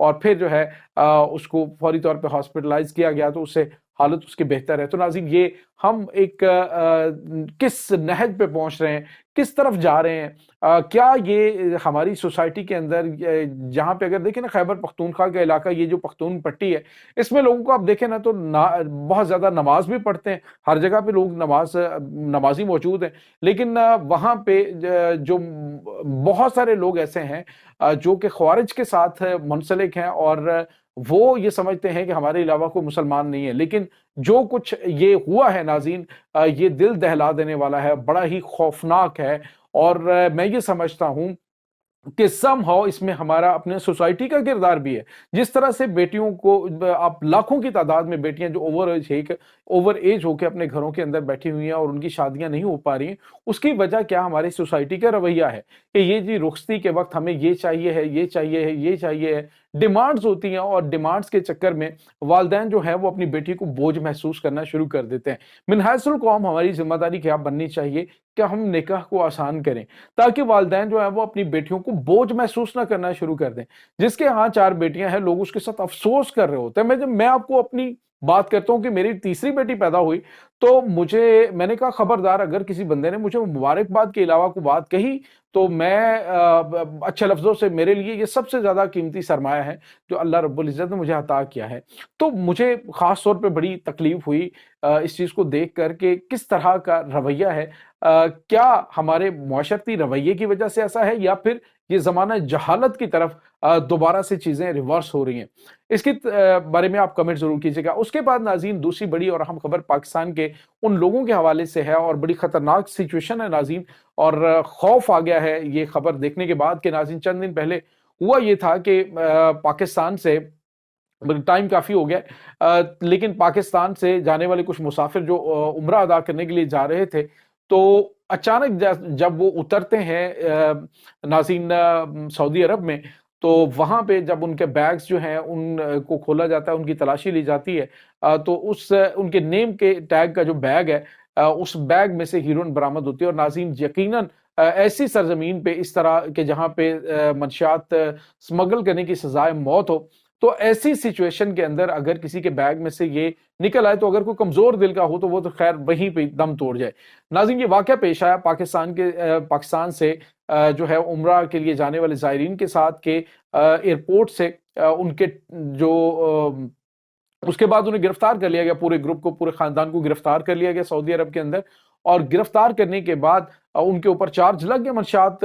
اور پھر جو ہے اس کو فوری طور پہ ہاسپٹلائز کیا گیا تو اس سے حالت اس کی بہتر ہے۔ تو ناظرین یہ ہم ایک کس نہج پہ پہنچ رہے ہیں، کس طرف جا رہے ہیں، کیا یہ ہماری سوسائٹی کے اندر جہاں پہ اگر دیکھیں نا خیبر پختونخوا کا علاقہ، یہ جو پختون پٹی ہے، اس میں لوگوں کو آپ دیکھیں نا تو بہت زیادہ نماز بھی پڑھتے ہیں، ہر جگہ پہ لوگ نمازی موجود ہیں، لیکن وہاں پہ جو بہت سارے لوگ ایسے ہیں جو کہ خوارج کے ساتھ منسلک ہیں اور وہ یہ سمجھتے ہیں کہ ہمارے علاوہ کوئی مسلمان نہیں ہے، لیکن جو کچھ یہ ہوا ہے ناظرین، یہ دل دہلا دینے والا ہے، بڑا ہی خوفناک ہے، اور میں یہ سمجھتا ہوں کہ سم ہاؤ اس میں ہمارا اپنے سوسائٹی کا کردار بھی ہے۔ جس طرح سے بیٹیوں کو آپ لاکھوں کی تعداد میں بیٹیاں جو اوور ایج ہو کے اپنے گھروں کے اندر بیٹھی ہوئی ہیں اور ان کی شادیاں نہیں ہو پا رہی ہیں، اس کی وجہ کیا ہماری سوسائٹی کا رویہ ہے کہ یہ جی رخصتی کے وقت ہمیں یہ چاہیے ہے، یہ چاہیے ہے، یہ چاہیے ہے، ڈیمانڈز ہوتی ہیں، اور ڈیمانڈز کے چکر میں والدین جو ہیں وہ اپنی بیٹی کو بوجھ محسوس کرنا شروع کر دیتے ہیں۔ من حیث القوم ہماری ذمہ داری کیا بننی چاہیے کہ ہم نکاح کو آسان کریں تاکہ والدین جو ہیں وہ اپنی بیٹیوں کو بوجھ محسوس نہ کرنا شروع کر دیں۔ جس کے ہاں 4 بیٹیاں ہیں، لوگ اس کے ساتھ افسوس کر رہے ہوتے ہیں۔ میں آپ کو اپنی بات کرتا ہوں کہ میری تیسری بیٹی پیدا ہوئی تو میں نے کہا خبردار اگر کسی بندے نے مجھے مبارکباد کے علاوہ کوئی بات کہی تو میں اچھے لفظوں سے، میرے لیے یہ سب سے زیادہ قیمتی سرمایہ ہے جو اللہ رب العزت نے مجھے عطا کیا ہے۔ تو مجھے خاص طور پہ بڑی تکلیف ہوئی اس چیز کو دیکھ کر کہ کس طرح کا رویہ ہے، کیا ہمارے معاشرتی رویے کی وجہ سے ایسا ہے یا پھر یہ زمانہ جہالت کی طرف دوبارہ سے چیزیں ریورس ہو رہی ہیں۔ اس کی بارے میں آپ کمنٹ ضرور کیجیے گا۔ اس کے بعد ناظرین دوسری بڑی اور اہم خبر پاکستان کے ان لوگوں کے حوالے سے ہے، اور بڑی خطرناک سچویشن ہے ناظرین، اور خوف آ گیا ہے یہ خبر دیکھنے کے بعد کہ ناظرین چند دن پہلے ہوا یہ تھا کہ پاکستان سے ٹائم کافی ہو گیا لیکن پاکستان سے جانے والے کچھ مسافر جو عمرہ ادا کرنے کے لیے جا رہے تھے تو اچانک جب وہ اترتے ہیں ناظرین سعودی عرب میں، تو وہاں پہ جب ان کے بیگز جو ہیں ان کو کھولا جاتا ہے، ان کی تلاشی لی جاتی ہے تو ان کے نیم کے ٹیگ کا جو بیگ ہے اس بیگ میں سے ہیروئن برآمد ہوتی ہے۔ اور ناظرین یقیناً ایسی سرزمین پہ اس طرح کے جہاں پہ منشیات سمگل کرنے کی سزائے موت ہو، تو ایسی سچویشن کے اندر اگر کسی کے بیگ میں سے یہ نکل آئے تو اگر کوئی کمزور دل کا ہو تو وہ تو خیر وہیں پہ دم توڑ جائے۔ ناظرین یہ واقعہ پیش آیا پاکستان سے جو ہے عمرہ کے لیے جانے والے زائرین کے ساتھ کہ ایئرپورٹ سے ان کے جو اس کے بعد انہیں گرفتار کر لیا گیا، پورے گروپ کو، پورے خاندان کو گرفتار کر لیا گیا سعودی عرب کے اندر، اور گرفتار کرنے کے بعد ان کے اوپر چارج لگ گیا منشیات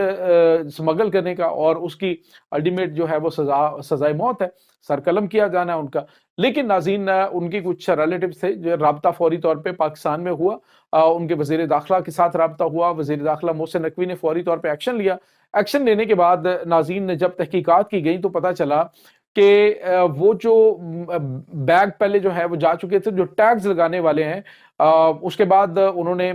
سمگل کرنے کا، اور اس کی الٹیمیٹ جو ہے وہ سزائے موت ہے، سر قلم کیا جانا ہے ان کا۔ لیکن ناظرین ان کی کچھ ریلیٹیوز تھے جو رابطہ فوری طور پہ پاکستان میں ہوا، ان کے وزیر داخلہ کے ساتھ رابطہ ہوا، وزیر داخلہ محسن نقوی نے فوری طور پہ ایکشن لیا۔ ایکشن لینے کے بعد ناظرین جب تحقیقات کی گئی تو پتہ چلا کہ وہ جو بیگ پہلے جو ہے وہ جا چکے تھے، جو ٹیگز لگانے والے ہیں، اس کے بعد انہوں نے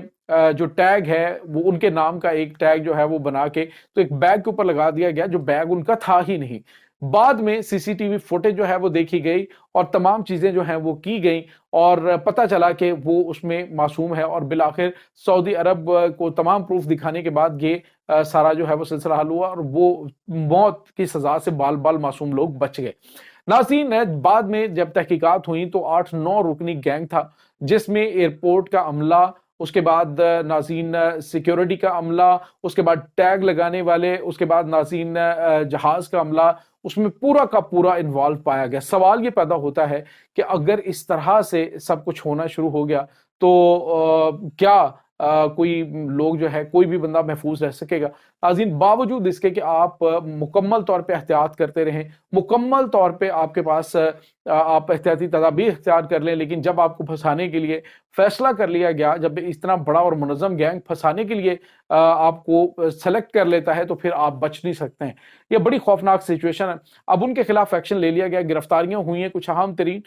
جو ٹیگ ہے وہ ان کے نام کا ایک ٹیگ جو ہے وہ بنا کے تو ایک بیگ کے اوپر لگا دیا گیا جو بیگ ان کا تھا ہی نہیں۔ بعد میں سی سی ٹی وی فوٹیج جو ہے وہ دیکھی گئی اور تمام چیزیں جو ہیں وہ کی گئیں، اور پتہ چلا کہ وہ اس میں معصوم ہے، اور بالآخر سعودی عرب کو تمام پروف دکھانے کے بعد یہ سارا جو ہے وہ سلسلہ حل ہوا اور وہ موت کی سزا سے بال بال معصوم لوگ بچ گئے۔ ناظرین بعد میں جب تحقیقات ہوئیں تو 8-9 رکنی گینگ تھا، جس میں ایئرپورٹ کا عملہ، اس کے بعد ناظرین سیکیورٹی کا عملہ، اس کے بعد ٹیگ لگانے والے، اس کے بعد ناظرین جہاز کا عملہ، اس میں پورا کا پورا انوالو پایا گیا۔ سوال یہ پیدا ہوتا ہے کہ اگر اس طرح سے سب کچھ ہونا شروع ہو گیا تو کیا کوئی لوگ جو ہے، کوئی بھی بندہ محفوظ رہ سکے گا؟ ناظرین باوجود اس کے کہ آپ مکمل طور پہ احتیاط کرتے رہیں، مکمل طور پہ آپ کے پاس آپ احتیاطی تدابیر اختیار کر لیں، لیکن جب آپ کو پھنسانے کے لیے فیصلہ کر لیا گیا، جب اتنا بڑا اور منظم گینگ پھنسانے کے لیے آپ کو سلیکٹ کر لیتا ہے تو پھر آپ بچ نہیں سکتے ہیں۔ یہ بڑی خوفناک سچویشن ہے۔ اب ان کے خلاف ایکشن لے لیا گیا، گرفتاریاں ہوئی ہیں کچھ اہم ترین،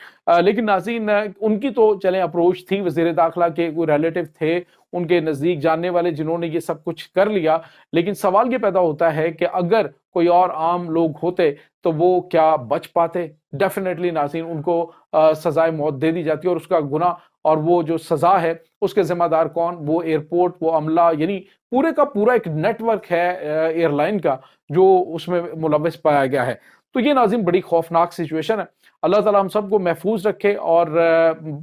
لیکن ناظرین ان کی تو چلیں اپروچ تھی، وزیر داخلہ کے کوئی ریلیٹیو تھے ان کے نزدیک جاننے والے جنہوں نے یہ سب کچھ کر لیا، لیکن سوال یہ پیدا ہوتا ہے کہ اگر کوئی اور عام لوگ ہوتے تو وہ کیا بچ پاتے؟ ڈیفینیٹلی ناظرین ان کو سزائے موت دے دی جاتی، اور اس کا گناہ اور وہ جو سزا ہے اس کے ذمہ دار کون؟ وہ ایئرپورٹ، وہ عملہ، یعنی پورے کا پورا ایک نیٹ ورک ہے ایئر لائن کا جو اس میں ملوث پایا گیا ہے۔ تو یہ ناظرین بڑی خوفناک سچویشن ہے. اللہ تعالیٰ ہم سب کو محفوظ رکھے. اور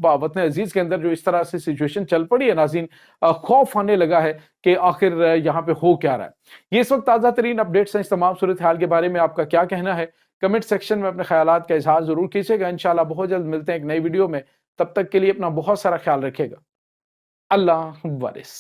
وطن عزیز کے اندر جو اس طرح سے سچویشن چل پڑی ہے ناظرین, خوف آنے لگا ہے کہ آخر یہاں پہ ہو کیا رہا ہے. یہ اس وقت تازہ ترین اپڈیٹس ہیں. اس تمام صورتحال کے بارے میں آپ کا کیا کہنا ہے؟ کمنٹ سیکشن میں اپنے خیالات کا اظہار ضرور کیجیے گا. انشاءاللہ بہت جلد ملتے ہیں ایک نئی ویڈیو میں. تب تک کے لیے اپنا بہت سارا خیال رکھیے گا. اللہ حافظ.